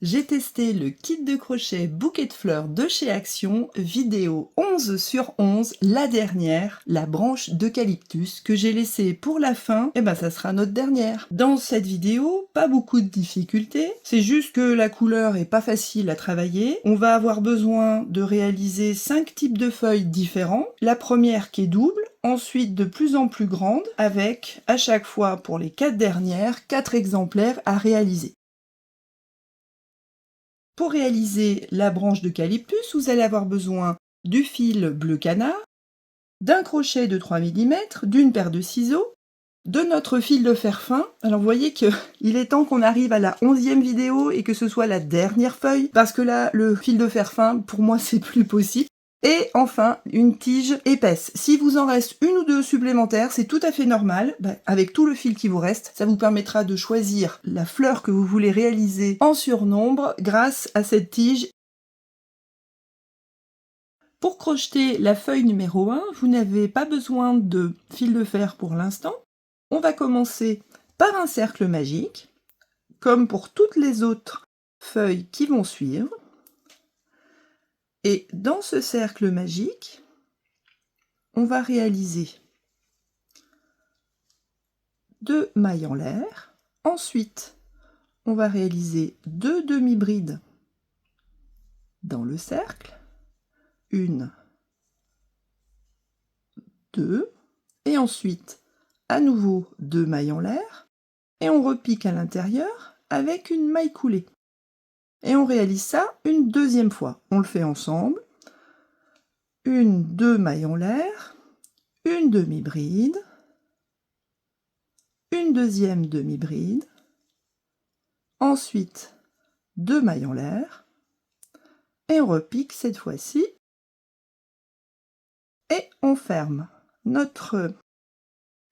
J'ai testé le kit de crochet bouquet de fleurs de chez Action, vidéo 11/11, la dernière, la branche d'eucalyptus que j'ai laissée pour la fin, et ben ça sera notre dernière. Dans cette vidéo, pas beaucoup de difficultés, c'est juste que la couleur est pas facile à travailler. On va avoir besoin de réaliser 5 types de feuilles différents. La première qui est double, ensuite de plus en plus grande, avec à chaque fois pour les 4 dernières, 4 exemplaires à réaliser. Pour réaliser la branche d'eucalyptus, vous allez avoir besoin du fil bleu canard, d'un crochet de 3 mm, d'une paire de ciseaux, de notre fil de fer fin. Alors vous voyez qu'il est temps qu'on arrive à la 11e vidéo et que ce soit la dernière feuille, parce que là, le fil de fer fin, pour moi, c'est plus possible. Et enfin, une tige épaisse. Si vous en reste une ou deux supplémentaires, c'est tout à fait normal. Avec tout le fil qui vous reste, ça vous permettra de choisir la fleur que vous voulez réaliser en surnombre grâce à cette tige. Pour crocheter la feuille numéro 1, vous n'avez pas besoin de fil de fer pour l'instant. On va commencer par un cercle magique, comme pour toutes les autres feuilles qui vont suivre. Et dans ce cercle magique, on va réaliser 2 mailles en l'air. Ensuite, on va réaliser 2 demi-brides dans le cercle. 1, 2. Et ensuite, à nouveau 2 mailles en l'air. Et on repique à l'intérieur avec une maille coulée. Et on réalise ça une deuxième fois. On le fait ensemble. 2 mailles en l'air, une demi-bride, une deuxième demi-bride, ensuite 2 mailles en l'air, et on repique cette fois-ci, et on ferme notre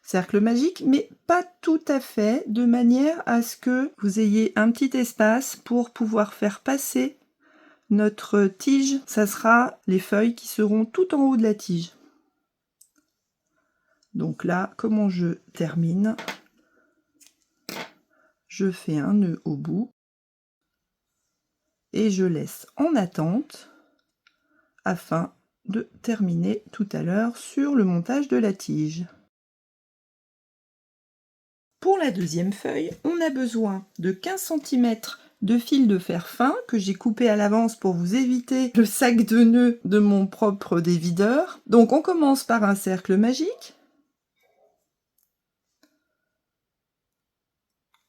cercle magique, mais pas tout à fait, de manière à ce que vous ayez un petit espace pour pouvoir faire passer notre tige. Ça sera les feuilles qui seront tout en haut de la tige. Donc là, comment je termine? Je fais un nœud au bout et je laisse en attente afin de terminer tout à l'heure sur le montage de la tige. Pour la deuxième feuille, on a besoin de 15 cm de fil de fer fin que j'ai coupé à l'avance pour vous éviter le sac de nœuds de mon propre dévideur. Donc on commence par un cercle magique.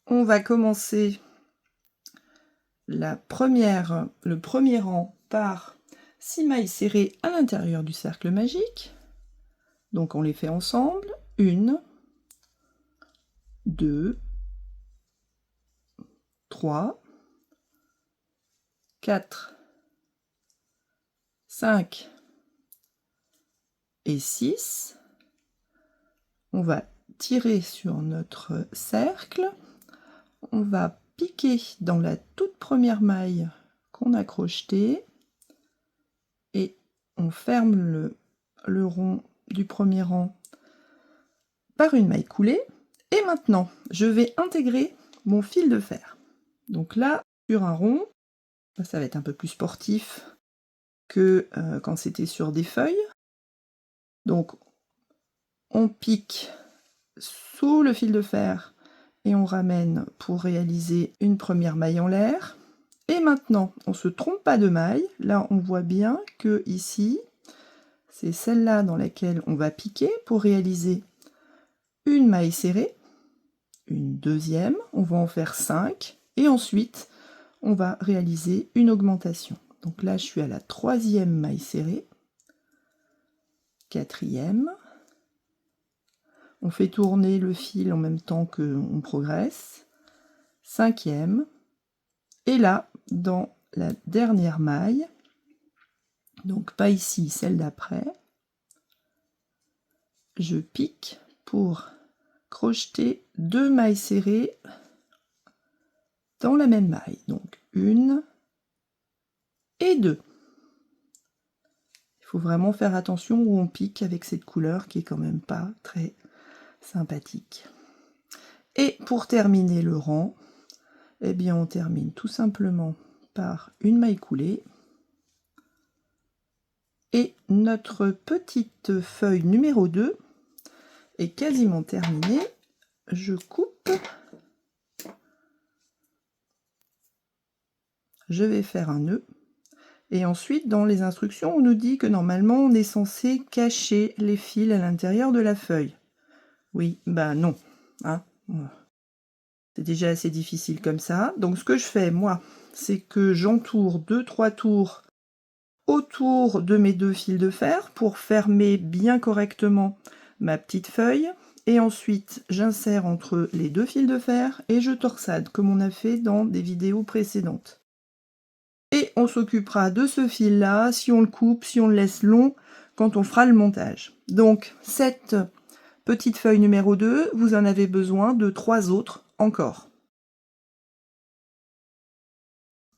On va commencer le premier rang par 6 mailles serrées à l'intérieur du cercle magique. Donc on les fait ensemble. 1, 2, 3, 4, 5 et 6. On va tirer sur notre cercle. On va piquer dans la toute première maille qu'on a crochetée et on ferme le rond du premier rang par une maille coulée. Et maintenant, je vais intégrer mon fil de fer. Donc là, sur un rond, ça va être un peu plus sportif que quand c'était sur des feuilles. Donc, on pique sous le fil de fer et on ramène pour réaliser une première maille en l'air. Et maintenant, on ne se trompe pas de maille. Là, on voit bien que ici, c'est celle-là dans laquelle on va piquer pour réaliser une maille serrée, une deuxième, on va en faire 5, et ensuite, on va réaliser une augmentation. Donc là, je suis à la 3e maille serrée, 4e. On fait tourner le fil en même temps qu'on progresse. 5e. Et là, dans la dernière maille, donc pas ici, celle d'après, je pique pour crocheter 2 mailles serrées dans la même maille. Donc 1 et 2. Il faut vraiment faire attention où on pique avec cette couleur qui est quand même pas très sympathique. Et pour terminer le rang, eh bien on termine tout simplement par une maille coulée. Et notre petite feuille numéro 2 est quasiment terminée. Je coupe. Je vais faire un nœud. Et ensuite, dans les instructions, on nous dit que normalement, on est censé cacher les fils à l'intérieur de la feuille. Oui, bah non. Hein, c'est déjà assez difficile comme ça. Donc ce que je fais, moi, c'est que j'entoure 2-3 tours autour de mes 2 fils de fer pour fermer bien correctement ma petite feuille. Et ensuite, j'insère entre les 2 fils de fer et je torsade, comme on a fait dans des vidéos précédentes. Et on s'occupera de ce fil-là, si on le coupe, si on le laisse long, quand on fera le montage. Donc, cette petite feuille numéro 2, vous en avez besoin de 3 autres encore.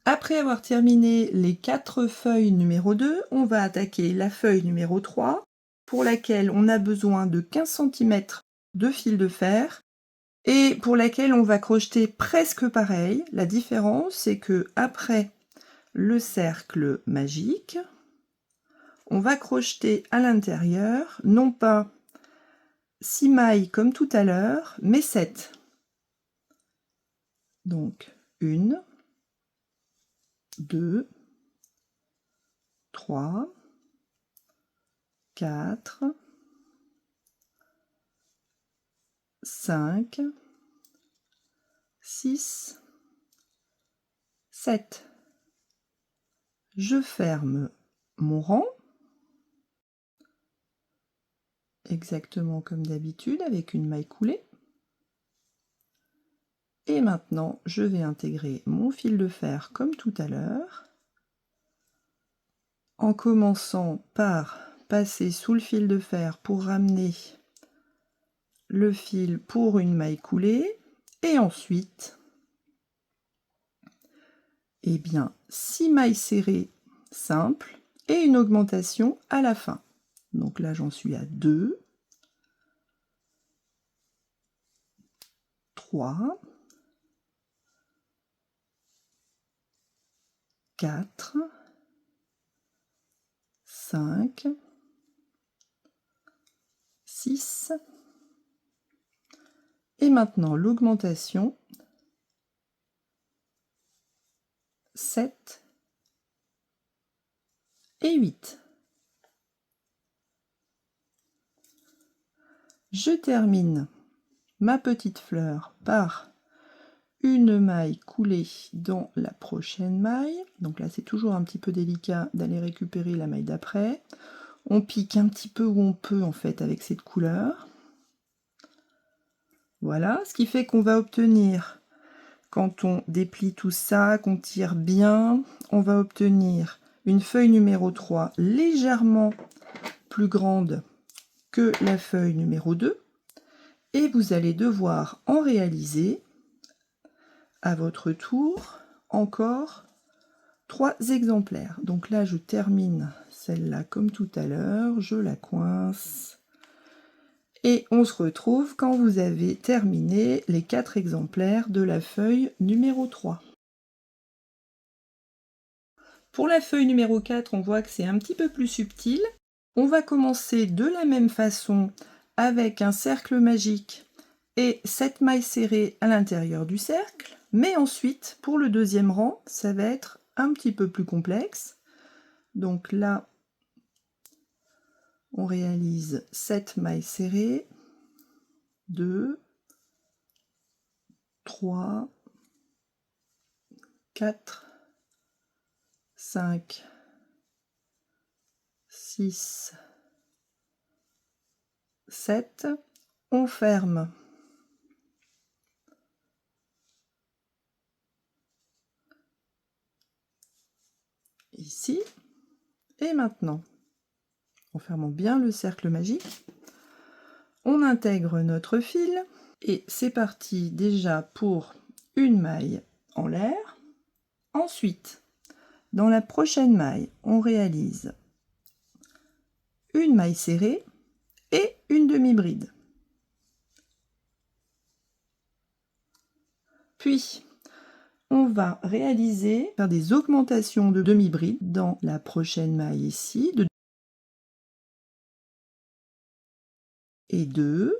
Après avoir terminé les 4 feuilles numéro 2, on va attaquer la feuille numéro 3, pour laquelle on a besoin de 15 cm de fil de fer, et pour laquelle on va crocheter presque pareil. La différence, c'est que après le cercle magique, on va crocheter à l'intérieur, non pas 6 mailles comme tout à l'heure, mais 7. Donc, 1, 2, 3, 4, 5, 6, 7. Je ferme mon rang, exactement comme d'habitude, avec une maille coulée. Et maintenant, je vais intégrer mon fil de fer comme tout à l'heure, en commençant par passer sous le fil de fer pour ramener le fil pour une maille coulée, et ensuite, eh bien, 6 mailles serrées simples et une augmentation à la fin. Donc là, j'en suis à 2, 3, 4, 5, 6, et maintenant l'augmentation, 7 et 8. Je termine ma petite fleur par une maille coulée dans la prochaine maille. Donc là, c'est toujours un petit peu délicat d'aller récupérer la maille d'après. On pique un petit peu où on peut, en fait, avec cette couleur. Voilà, ce qui fait qu'on va obtenir, quand on déplie tout ça, qu'on tire bien, on va obtenir une feuille numéro 3 légèrement plus grande que la feuille numéro 2. Et vous allez devoir en réaliser, à votre tour, encore 3 exemplaires. Donc là, je termine celle-là comme tout à l'heure, je la coince. Et on se retrouve quand vous avez terminé les 4 exemplaires de la feuille numéro 3. Pour la feuille numéro 4, on voit que c'est un petit peu plus subtil. On va commencer de la même façon avec un cercle magique et 7 mailles serrées à l'intérieur du cercle. Mais ensuite, pour le deuxième rang, ça va être un petit peu plus complexe. Donc là, on réalise 7 mailles serrées, 2, 3, 4, 5, 6, 7. On ferme. Ici. Et maintenant, en fermant bien le cercle magique, on intègre notre fil et c'est parti déjà pour une maille en l'air. Ensuite, dans la prochaine maille, on réalise une maille serrée et une demi-bride. Puis, on va faire des augmentations de demi-bride dans la prochaine maille ici, et 2,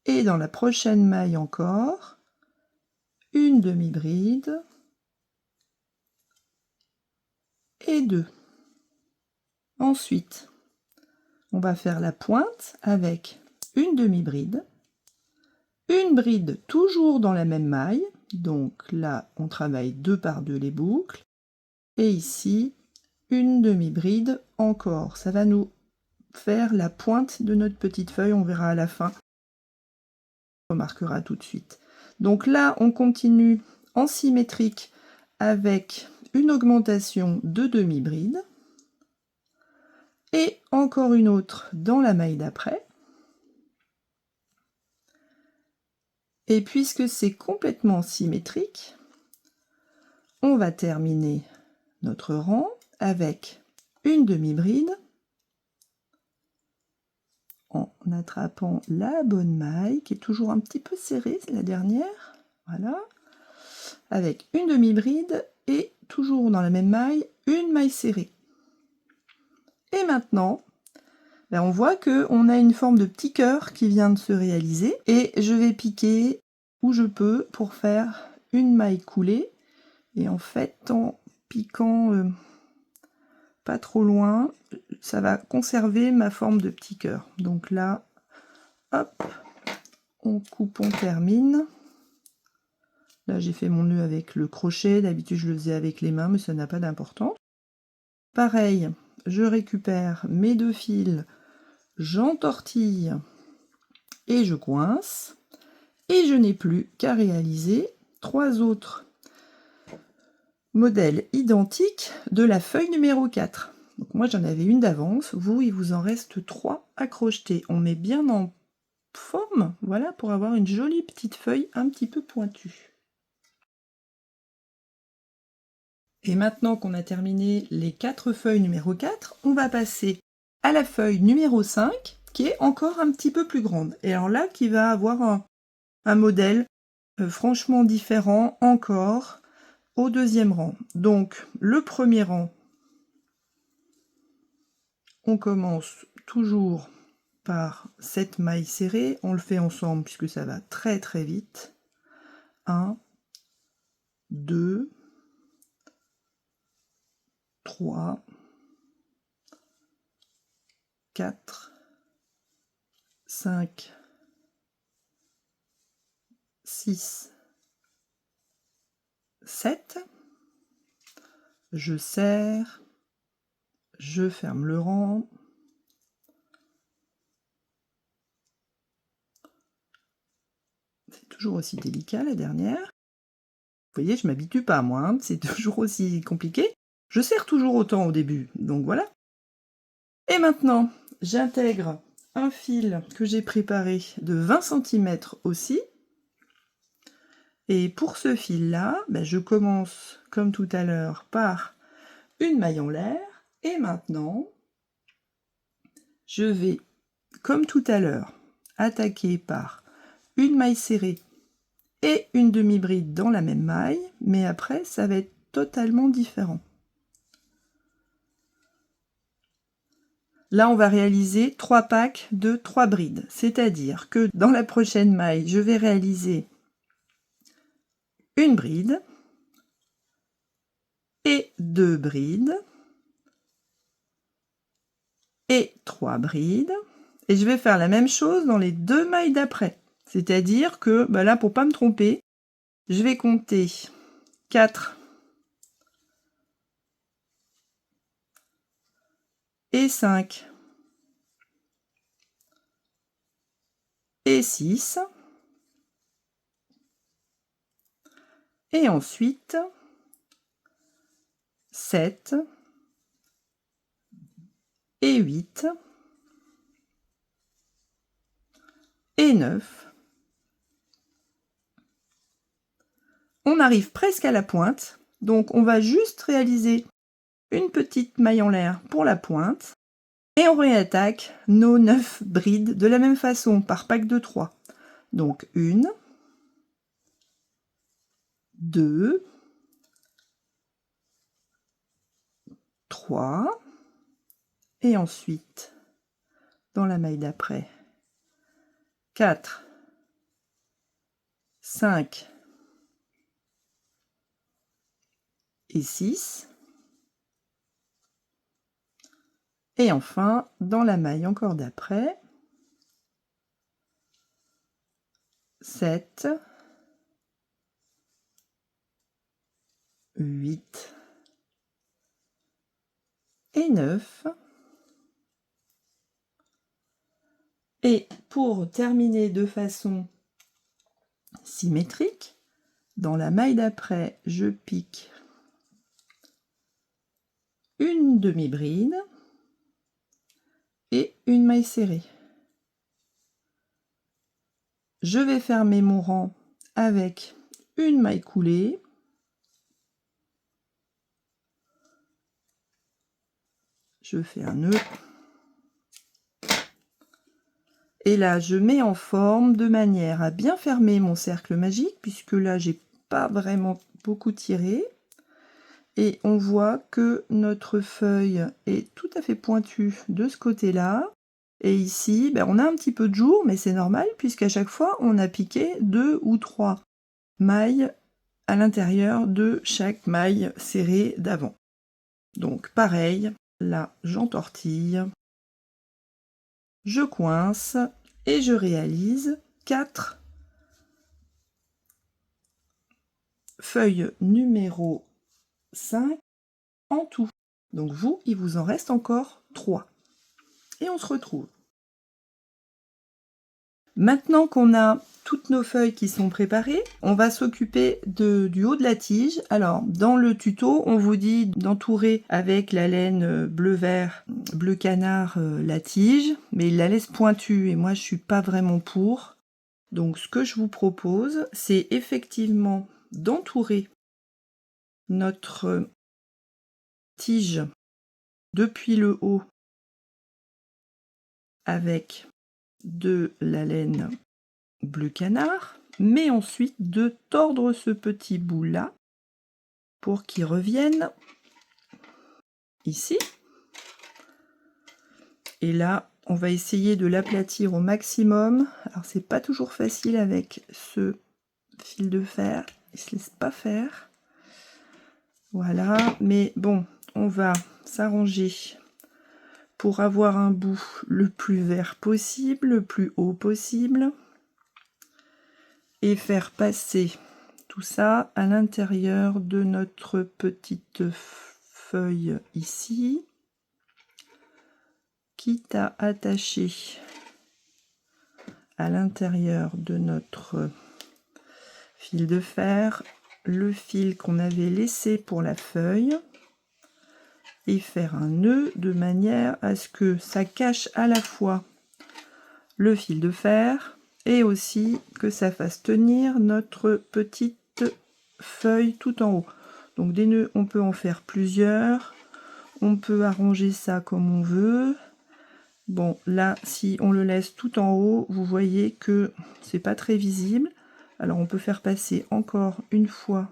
et dans la prochaine maille encore, une demi-bride, et 2. Ensuite, on va faire la pointe avec une demi-bride, une bride toujours dans la même maille, donc là on travaille 2 par 2 les boucles, et ici une demi-bride encore. Ça va nous faire la pointe de notre petite feuille, on verra à la fin, on remarquera tout de suite. Donc là on continue en symétrique avec une augmentation de demi-bride, et encore une autre dans la maille d'après. Et puisque c'est complètement symétrique, on va terminer notre rang avec une demi-bride en attrapant la bonne maille qui est toujours un petit peu serrée, c'est la dernière, voilà, avec une demi-bride et toujours dans la même maille, une maille serrée. Et maintenant, on voit qu'on a une forme de petit cœur qui vient de se réaliser et je vais piquer où je peux pour faire une maille coulée. Et en fait, en piquant pas trop loin, ça va conserver ma forme de petit cœur. Donc là, hop, on coupe, on termine. Là, j'ai fait mon nœud avec le crochet. D'habitude, je le faisais avec les mains, mais ça n'a pas d'importance. Pareil, je récupère mes 2 fils, j'entortille et je coince. Et je n'ai plus qu'à réaliser 3 autres modèles identiques de la feuille numéro 4. Donc moi j'en avais une d'avance, vous il vous en reste 3 à crocheter. On met bien en forme, voilà, pour avoir une jolie petite feuille un petit peu pointue. Et maintenant qu'on a terminé les 4 feuilles numéro 4, on va passer à la feuille numéro 5 qui est encore un petit peu plus grande. Et alors là qui va avoir un modèle franchement différent encore au 2e rang. Donc le premier rang, on commence toujours par cette maille serrée, on le fait ensemble puisque ça va très très vite. 1, 2, 3, 4, 5, 6, 7. Je serre, je ferme le rang. C'est toujours aussi délicat la dernière. Vous voyez, je m'habitue pas moi, hein, c'est toujours aussi compliqué. Je serre toujours autant au début, donc voilà. Et maintenant, j'intègre un fil que j'ai préparé de 20 cm aussi. Et pour ce fil-là, je commence comme tout à l'heure par une maille en l'air. Et maintenant, je vais, comme tout à l'heure, attaquer par une maille serrée et une demi-bride dans la même maille. Mais après, ça va être totalement différent. Là, on va réaliser 3 packs de 3 brides. C'est-à-dire que dans la prochaine maille, je vais réaliser une bride et 2 brides et 3 brides. Et je vais faire la même chose dans les 2 mailles d'après. C'est-à-dire que là, pour pas me tromper, je vais compter 4 et 5 et 6. Et ensuite 7 et 8 et 9. On arrive presque à la pointe, donc on va juste réaliser une petite maille en l'air pour la pointe et on réattaque nos 9 brides de la même façon par pack de 3. Donc 1, 2, 3, et ensuite, dans la maille d'après, 4, 5 et 6. Et enfin, dans la maille encore d'après, 7, 8 et 9. Et pour terminer de façon symétrique, dans la maille d'après, je pique une demi-bride et une maille serrée. Je vais fermer mon rang avec une maille coulée. Je fais un nœud. Et là, je mets en forme de manière à bien fermer mon cercle magique, puisque là, j'ai pas vraiment beaucoup tiré. Et on voit que notre feuille est tout à fait pointue de ce côté-là. Et ici, ben, on a un petit peu de jour, mais c'est normal, puisqu'à chaque fois, on a piqué 2 ou 3 mailles à l'intérieur de chaque maille serrée d'avant. Donc pareil, là, j'entortille, je coince et je réalise 4 feuilles numéro 5 en tout. Donc vous, il vous en reste encore 3. Et on se retrouve. Maintenant qu'on a toutes nos feuilles qui sont préparées, on va s'occuper du haut de la tige. Alors, dans le tuto, on vous dit d'entourer avec la laine bleu-vert, bleu canard la tige, mais il la laisse pointue et moi je suis pas vraiment pour. Donc ce que je vous propose, c'est effectivement d'entourer notre tige depuis le haut avec de la laine bleu canard, mais ensuite de tordre ce petit bout là pour qu'il revienne ici. Et là, on va essayer de l'aplatir au maximum. Alors c'est pas toujours facile avec ce fil de fer, il se laisse pas faire. Voilà, mais bon, on va s'arranger pour avoir un bout le plus vert possible, le plus haut possible, et faire passer tout ça à l'intérieur de notre petite feuille ici, quitte à attacher à l'intérieur de notre fil de fer le fil qu'on avait laissé pour la feuille et faire un nœud de manière à ce que ça cache à la fois le fil de fer et aussi que ça fasse tenir notre petite feuille tout en haut. Donc des nœuds, on peut en faire plusieurs, on peut arranger ça comme on veut. Bon, là, si on le laisse tout en haut, vous voyez que c'est pas très visible. Alors on peut faire passer encore une fois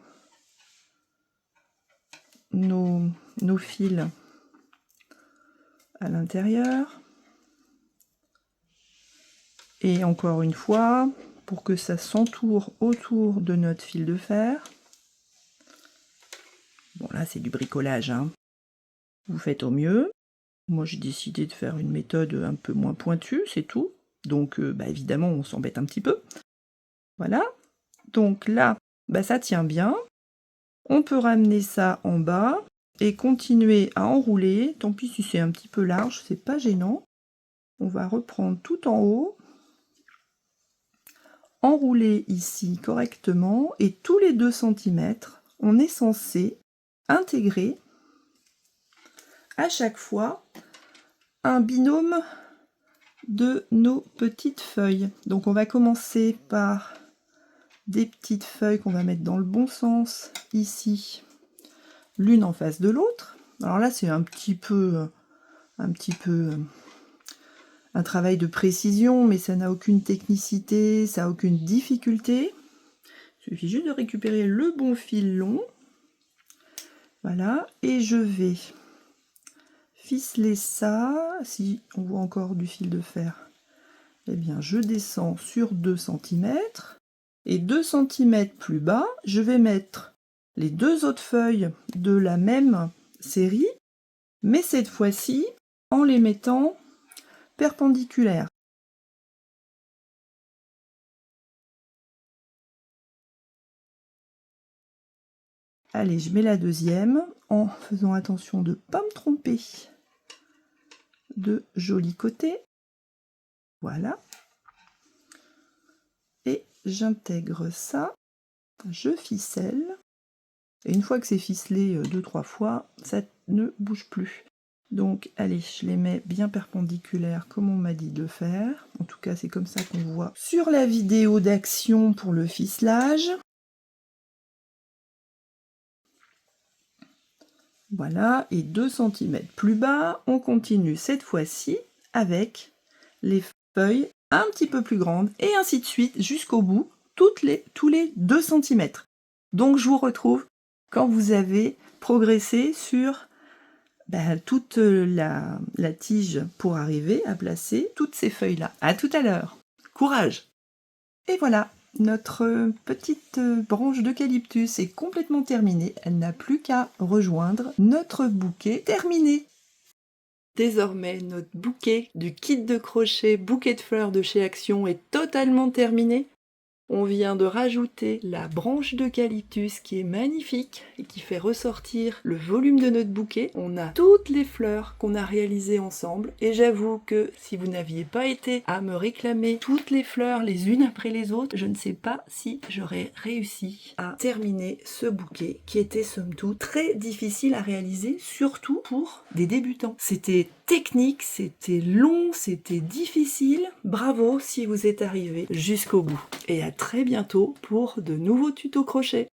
nos fils à l'intérieur. Et encore une fois, pour que ça s'entoure autour de notre fil de fer. Bon, là, c'est du bricolage, hein. Vous faites au mieux. Moi, j'ai décidé de faire une méthode un peu moins pointue, c'est tout. Donc, bah, évidemment, on s'embête un petit peu. Voilà. Donc là, bah, ça tient bien. On peut ramener ça en bas et continuer à enrouler. Tant pis si c'est un petit peu large, c'est pas gênant. On va reprendre tout en haut. Enrouler ici correctement et tous les 2 cm, on est censé intégrer à chaque fois un binôme de nos petites feuilles. Donc on va commencer par des petites feuilles qu'on va mettre dans le bon sens ici, l'une en face de l'autre. Alors là c'est un petit peu un travail de précision, mais ça n'a aucune technicité, ça n'a aucune difficulté. Il Il suffit juste de récupérer le bon fil long. Voilà, et je vais ficeler ça. Si on voit encore du fil de fer, eh bien je descends sur 2 cm. Et 2 cm plus bas, je vais mettre les 2 autres feuilles de la même série, mais cette fois-ci en les mettant perpendiculaires. Allez, je mets la deuxième en faisant attention de ne pas me tromper de jolis côtés. Voilà. Et j'intègre ça, je ficelle. Et une fois que c'est ficelé 2-3 fois, ça ne bouge plus. Donc allez, je les mets bien perpendiculaires comme on m'a dit de faire. En tout cas, c'est comme ça qu'on voit sur la vidéo d'action pour le ficelage. Voilà, et 2 cm plus bas, on continue cette fois-ci avec les feuilles un petit peu plus grandes, et ainsi de suite jusqu'au bout, tous les 2 cm. Donc je vous retrouve quand vous avez progressé sur toute la tige pour arriver à placer toutes ces feuilles-là. À tout à l'heure. Courage! Et voilà, notre petite branche d'eucalyptus est complètement terminée. Elle n'a plus qu'à rejoindre notre bouquet terminé. Désormais, notre bouquet du kit de crochet bouquet de fleurs de chez Action est totalement terminé. On vient de rajouter la branche d'eucalyptus qui est magnifique et qui fait ressortir le volume de notre bouquet. On a toutes les fleurs qu'on a réalisées ensemble et j'avoue que si vous n'aviez pas été à me réclamer toutes les fleurs les unes après les autres, je ne sais pas si j'aurais réussi à terminer ce bouquet qui était somme toute très difficile à réaliser, surtout pour des débutants. C'était technique, c'était long, c'était difficile. Bravo si vous êtes arrivé jusqu'au bout. Et à très bientôt pour de nouveaux tutos crochet.